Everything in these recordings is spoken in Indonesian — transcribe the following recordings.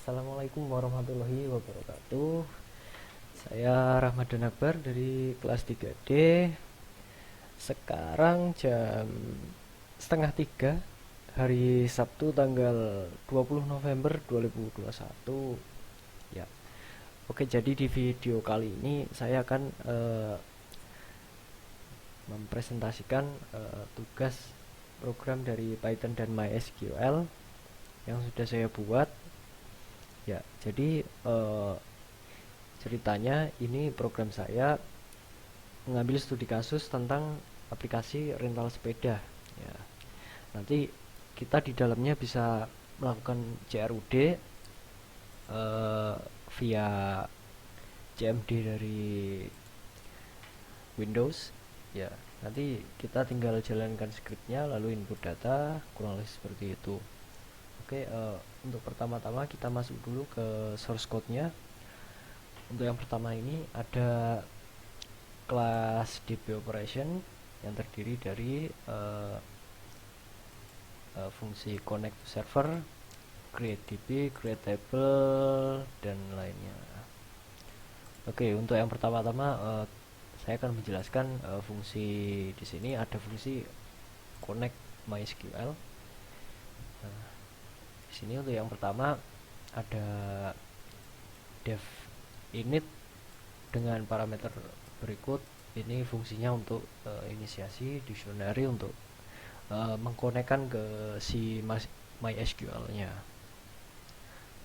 Assalamualaikum warahmatullahi wabarakatuh. Saya Rahmadhan Akbar dari kelas 3D. Sekarang jam setengah 3 hari Sabtu tanggal 20 November 2021. Ya. Oke, jadi di video kali ini saya akan mempresentasikan tugas program dari Python dan MySQL yang sudah saya buat. Ya, jadi ceritanya ini program saya mengambil studi kasus tentang aplikasi rental sepeda. Ya, nanti kita di dalamnya bisa melakukan CRUD via CMD dari Windows. Ya, nanti kita tinggal jalankan scriptnya lalu input data, kurang lebih seperti itu. Oke, untuk pertama-tama kita masuk dulu ke source code-nya. Untuk yang pertama ini ada kelas DB operation yang terdiri dari fungsi connect to server, create DB, create table, dan lainnya. Oke, untuk yang pertama-tama saya akan menjelaskan fungsi di sini. Ada fungsi connect MySQL. Nah, di sini untuk yang pertama ada dev init dengan parameter berikut. Ini fungsinya untuk inisiasi dictionary untuk mengkonekkan ke si MySQL-nya.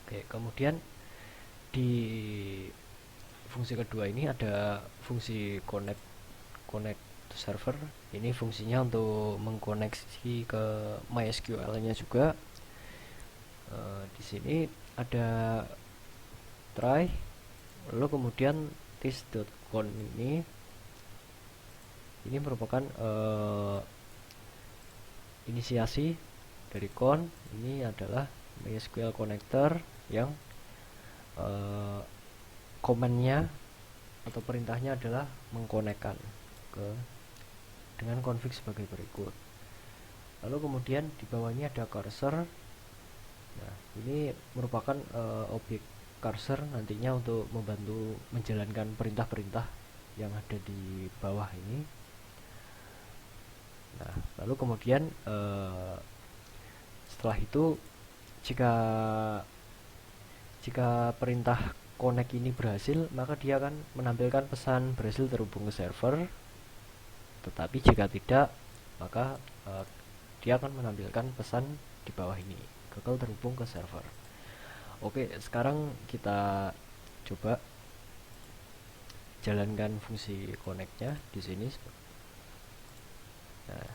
Oke, kemudian di fungsi kedua ini ada fungsi connect to server. Ini fungsinya untuk mengkoneksi ke MySQL-nya juga. Di sini ada try, lalu kemudian this.con ini merupakan inisiasi dari con. Ini adalah MySQL connector yang command-nya atau perintahnya adalah mengkonekkan ke dengan config sebagai berikut. Lalu kemudian di bawahnya ada cursor. Nah, ini merupakan objek cursor nantinya untuk membantu menjalankan perintah-perintah yang ada di bawah ini. Nah, lalu kemudian setelah itu jika perintah connect ini berhasil, maka dia akan menampilkan pesan berhasil terhubung ke server. Tetapi jika tidak, maka dia akan menampilkan pesan di bawah ini, gagal terhubung ke server. Oke, sekarang kita coba jalankan fungsi connect-nya di sini. Nah,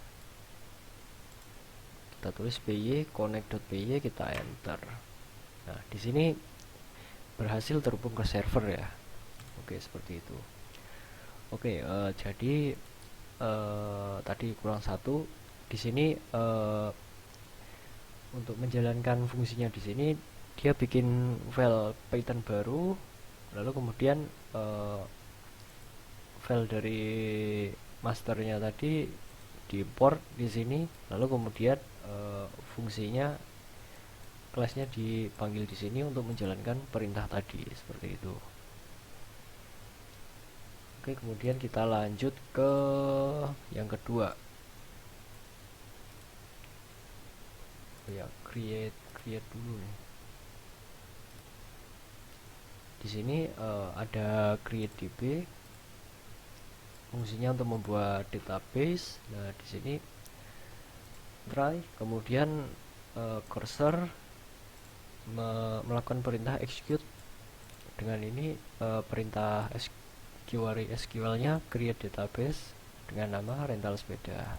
kita tulis py connect.py, kita enter. Nah, di sini berhasil terhubung ke server ya. Oke, seperti itu. Oke, jadi tadi kurang satu. Di sini untuk menjalankan fungsinya di sini dia bikin file Python baru, lalu kemudian file dari masternya tadi diimport di sini, lalu kemudian fungsinya kelasnya dipanggil di sini untuk menjalankan perintah tadi seperti itu. Oke, kemudian kita lanjut ke yang kedua. Ya, create dulu nih. Di sini ada create DB, fungsinya untuk membuat database. Nah, di sini try, kemudian cursor melakukan perintah execute. Dengan ini perintah SQL-nya create database dengan nama rental sepeda.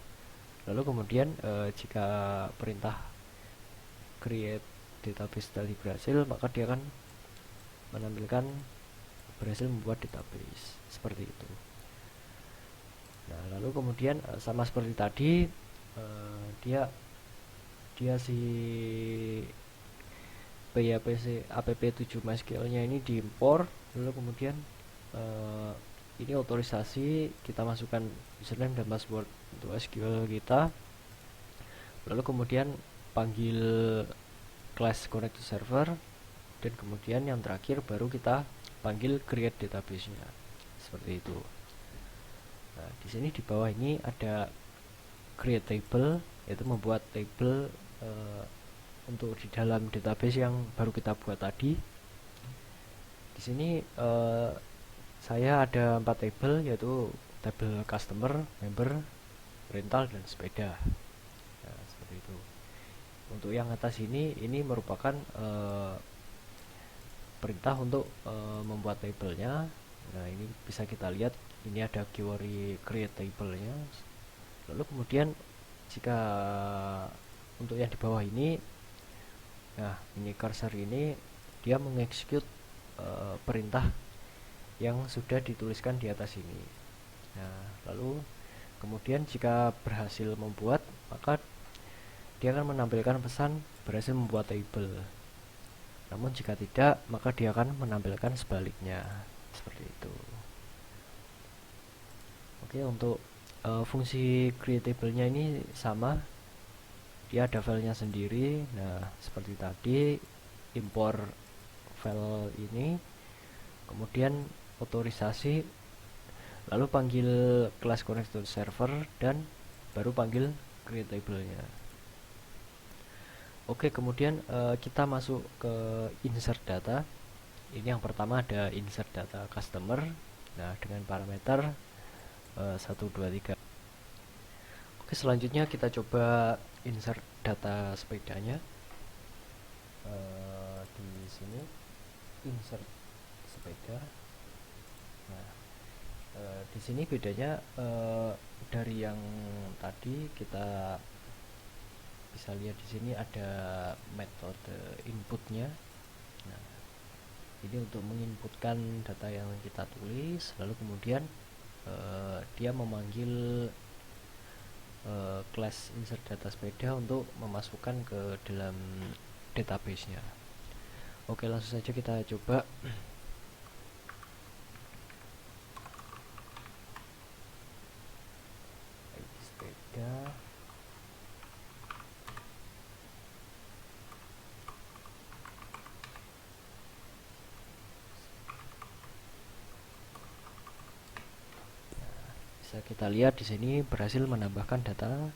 Lalu kemudian jika perintah create database tadi berhasil, maka dia akan menampilkan berhasil membuat database seperti itu. Nah, lalu kemudian sama seperti tadi dia si PYPC app7 MySQL-nya ini diimpor, lalu kemudian ini otorisasi, kita masukkan username dan password untuk SQL kita, lalu kemudian panggil class connect to server. dan kemudian yang terakhir baru kita panggil create database-nya seperti itu. Nah, di sini di bawah ini ada create table, yaitu membuat table untuk di dalam database yang baru kita buat tadi. Di sini saya ada 4 table, yaitu table customer, member, rental, dan sepeda. Nah, seperti itu. Untuk yang atas ini merupakan perintah untuk membuat tabelnya. Nah, ini bisa kita lihat, ini ada query create table-nya. Lalu kemudian jika untuk yang di bawah ini, nah ini cursor ini dia mengeksekut perintah yang sudah dituliskan di atas ini. Nah, lalu kemudian jika berhasil membuat, maka dia akan menampilkan pesan berhasil membuat table. Namun jika tidak, maka dia akan menampilkan sebaliknya, seperti itu. Oke, untuk fungsi create table-nya ini sama, dia ada filenya sendiri. Nah, seperti tadi, import file ini, kemudian otorisasi, lalu panggil class connect to server, dan baru panggil create table-nya. Oke, kemudian kita masuk ke insert data. Ini yang pertama ada insert data customer. Nah, dengan parameter 1, 2, 3. Oke, selanjutnya kita coba insert data sepedanya. Di sini insert sepeda. Nah, di sini bedanya dari yang tadi, kita bisa lihat di sini ada metode inputnya. Nah, ini untuk menginputkan data yang kita tulis, lalu kemudian dia memanggil class insert data sepeda untuk memasukkan ke dalam database-nya. Oke, langsung saja kita coba. ID sepeda. Bisa kita lihat di sini berhasil menambahkan data.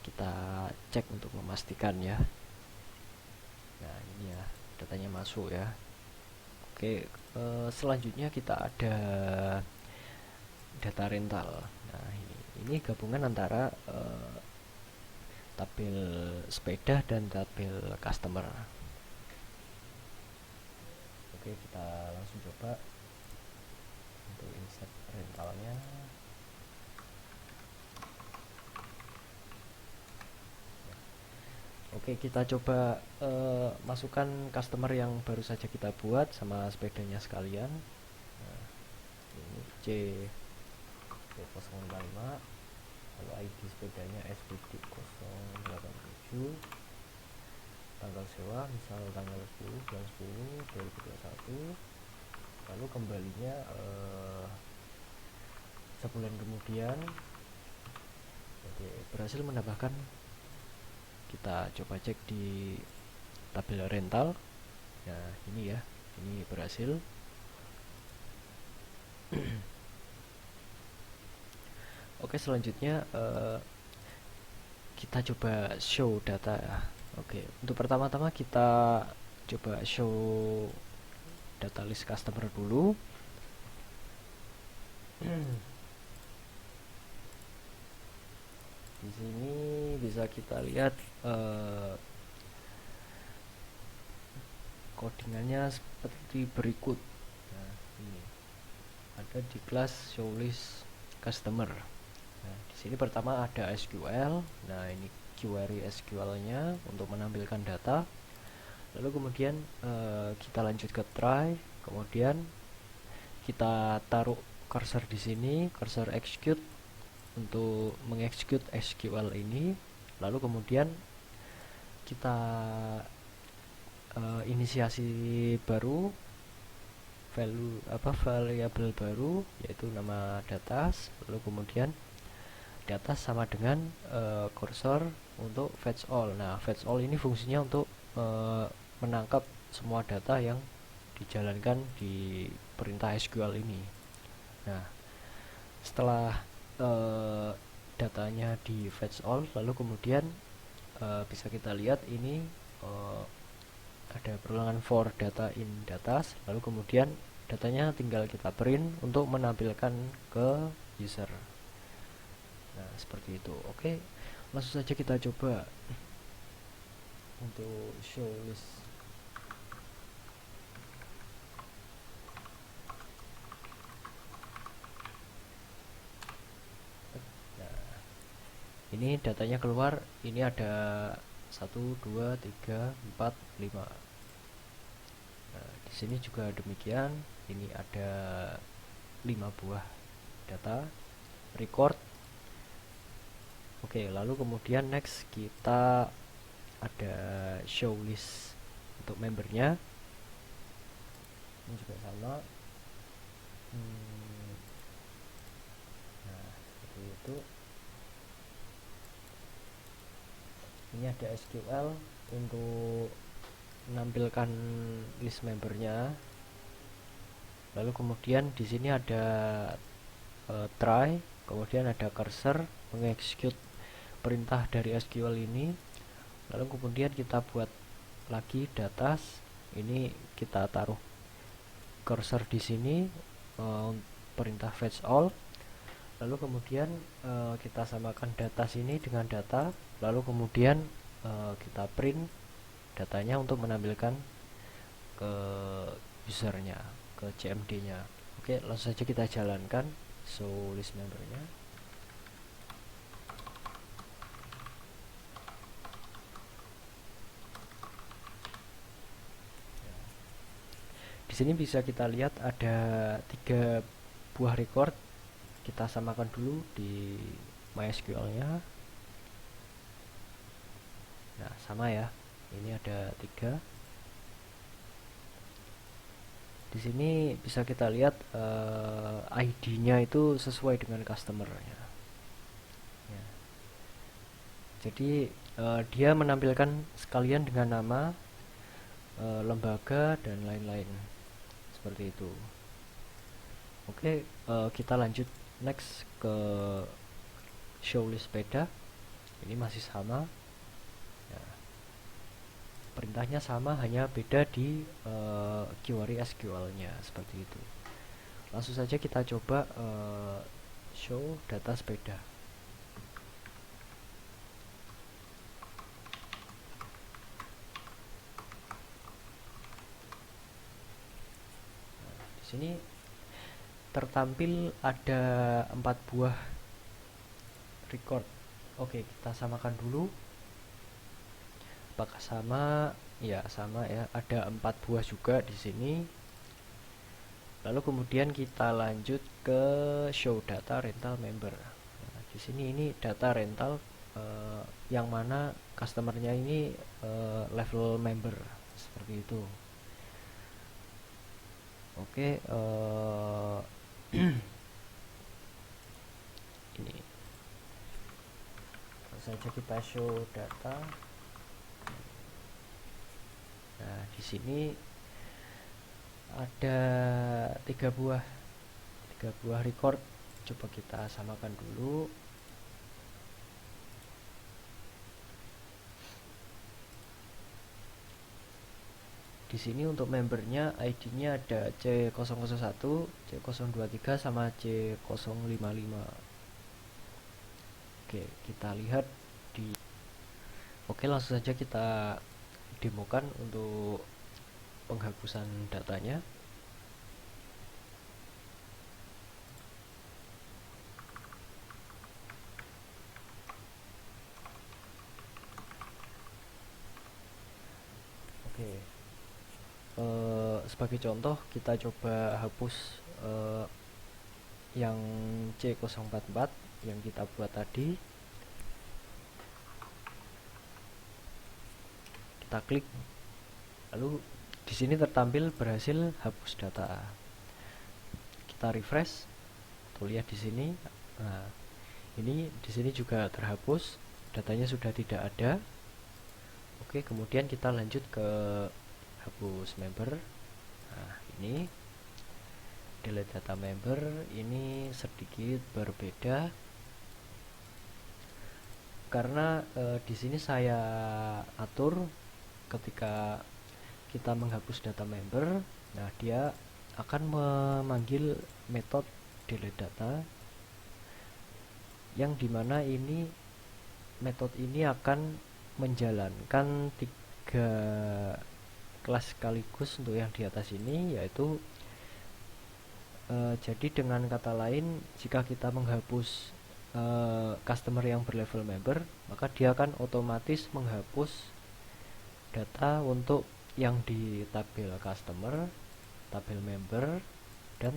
Kita cek untuk memastikan ya. Nah, ini ya, datanya masuk ya. Oke, selanjutnya kita ada data rental. Nah, ini gabungan antara tabel sepeda dan tabel customer. Oke, kita langsung coba untuk insert rentalnya. Oke, kita coba masukkan customer yang baru saja kita buat sama sepedanya sekalian. Nah, ini C005, lalu ID sepedanya SPD 087, tanggal sewa misal tanggal 10 bulan 10 2021, lalu kembalinya sebulan kemudian. Oke, berhasil menambahkan. Kita coba cek di tabel rental. Nah, ini ya, ini berhasil. Oke, selanjutnya kita coba show data ya. Oke, untuk pertama-tama kita coba show data list customer dulu. Di sini bisa kita lihat codingannya seperti berikut. Nah, ini ada di kelas show list customer. Nah, di sini pertama ada SQL. Nah, ini query SQL-nya untuk menampilkan data. Lalu kemudian kita lanjut ke try. Kemudian kita taruh cursor di sini, cursor execute untuk mengeksekut SQL ini. Lalu kemudian kita inisiasi baru variabel baru, yaitu nama data. Lalu kemudian data sama dengan cursor untuk fetch all. Nah, fetch all ini fungsinya untuk menangkap semua data yang dijalankan di perintah SQL ini. Nah, setelah datanya di fetch all, lalu kemudian bisa kita lihat ini ada perulangan for data in datas, lalu kemudian datanya tinggal kita print untuk menampilkan ke user. Nah, seperti itu. Oke, langsung saja kita coba untuk show list. Nah, ini datanya keluar, ini ada 1, 2, 3, 4, 5. Nah, di sini juga demikian, ini ada 5 buah data record. Oke, lalu kemudian next kita ada show list untuk membernya. Ini juga sama. Nah, seperti itu. Ini ada SQL untuk menampilkan list membernya. Lalu kemudian di sini ada try, kemudian ada cursor mengeksekut perintah dari SQL ini. Lalu kemudian kita buat lagi datas. Ini kita taruh cursor di sini, perintah fetch all. Lalu kemudian kita samakan datas ini dengan data. Lalu kemudian kita print datanya untuk menampilkan ke usernya, ke CMD-nya. Oke, langsung saja kita jalankan show list membernya. Di sini bisa kita lihat ada 3 buah record. Kita samakan dulu di MySQL-nya. Nah, sama ya. Ini ada 3. Di sini bisa kita lihat ID-nya itu sesuai dengan customer-nya. Ya. Jadi dia menampilkan sekalian dengan nama, lembaga dan lain-lain. Seperti itu. Oke, kita lanjut next ke show list sepeda. Ini masih sama. Ya. Perintahnya sama, hanya beda di query SQL-nya, seperti itu. Langsung saja kita coba show data sepeda. Nah, di sini tertampil ada 4 buah record. Oke, kita samakan dulu. Apakah sama? Ya, sama ya. Ada 4 buah juga di sini. Lalu kemudian kita lanjut ke show data rental member. Nah, di sini ini data rental yang mana customernya ini level member, seperti itu. Oke, ini saja kita show data. Nah, di sini ada 3 buah record. Coba kita samakan dulu. Di sini untuk membernya ID-nya ada C001, C023 sama C055. Oke, kita lihat di. Oke, langsung saja kita demokan untuk penghapusan datanya. Oke, sebagai contoh kita coba hapus yang C044 yang kita buat tadi. Kita klik, lalu di sini tertampil berhasil hapus data. Kita refresh, tuh lihat di sini. Nah, ini di sini juga terhapus, datanya sudah tidak ada. Oke, kemudian kita lanjut ke menghapus member. Nah, ini delete data member ini sedikit berbeda karena di sini saya atur ketika kita menghapus data member, nah dia akan memanggil metode delete data yang dimana ini metode ini akan menjalankan 3 kelas sekaligus untuk yang di atas ini, yaitu jadi dengan kata lain, jika kita menghapus customer yang berlevel member, maka dia akan otomatis menghapus data untuk yang di tabel customer, tabel member, dan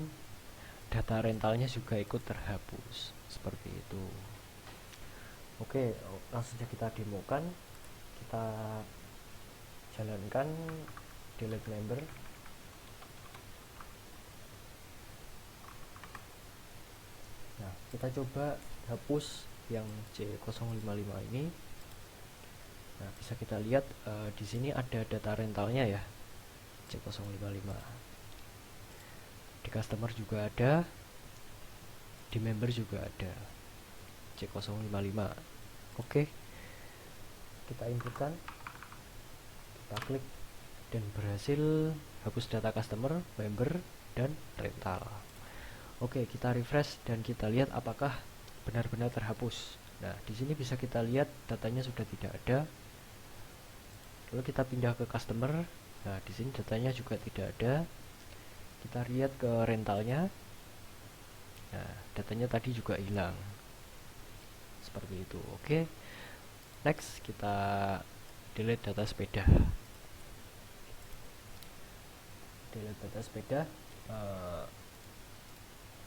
data rentalnya juga ikut terhapus seperti itu. Oke, langsung saja kita demokan, kita jalankan delete member. Nah, kita coba hapus yang C055 ini. Nah, bisa kita lihat di sini ada data rentalnya ya, C055. Di customer juga ada, di member juga ada C055. Oke, kita inputkan, kita klik, dan berhasil hapus data customer, member, dan rental. Oke, kita refresh dan kita lihat apakah benar-benar terhapus. Nah, di sini bisa kita lihat datanya sudah tidak ada. Lalu kita pindah ke customer. Nah, di sini datanya juga tidak ada. Kita lihat ke rentalnya. Nah, datanya tadi juga hilang. Seperti itu. Oke. Next, kita delete data sepeda. Delete data sepeda.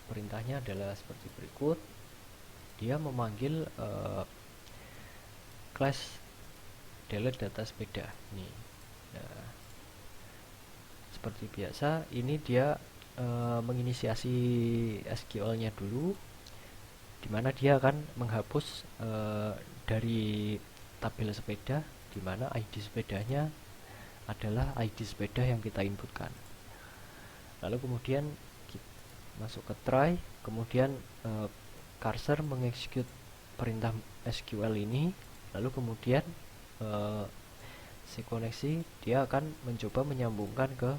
Perintahnya adalah seperti berikut. Dia memanggil class delete data sepeda nih. Nah, seperti biasa ini dia menginisiasi SQL-nya dulu, dimana dia akan menghapus dari tabel sepeda, dimana ID sepedanya adalah ID sepeda yang kita inputkan. Lalu kemudian masuk ke try, kemudian cursor mengeksekut perintah SQL ini, lalu kemudian si koneksi dia akan mencoba menyambungkan ke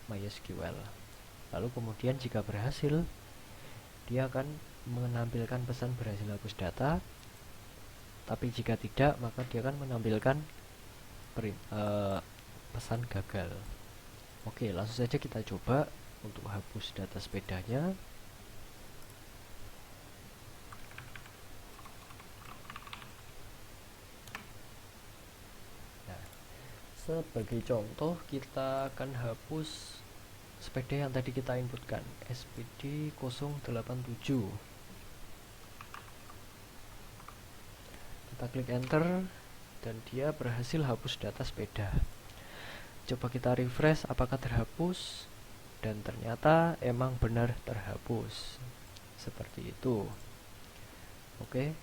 MySQL. Lalu kemudian jika berhasil, dia akan menampilkan pesan berhasil hapus data. Tapi jika tidak, maka dia akan menampilkan pesan gagal. Oke, langsung saja kita coba untuk hapus data sepedanya. Nah, sebagai contoh kita akan hapus sepeda yang tadi kita inputkan, SPD 087. Kita klik enter dan dia berhasil hapus data sepeda. Coba kita refresh apakah terhapus, dan ternyata emang benar terhapus. Seperti itu. Oke.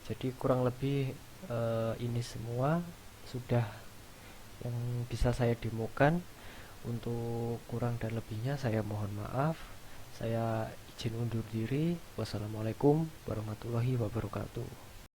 Jadi kurang lebih ini semua sudah yang bisa saya demokan. Untuk kurang dan lebihnya saya mohon maaf. Saya izin undur diri. Wassalamualaikum warahmatullahi wabarakatuh.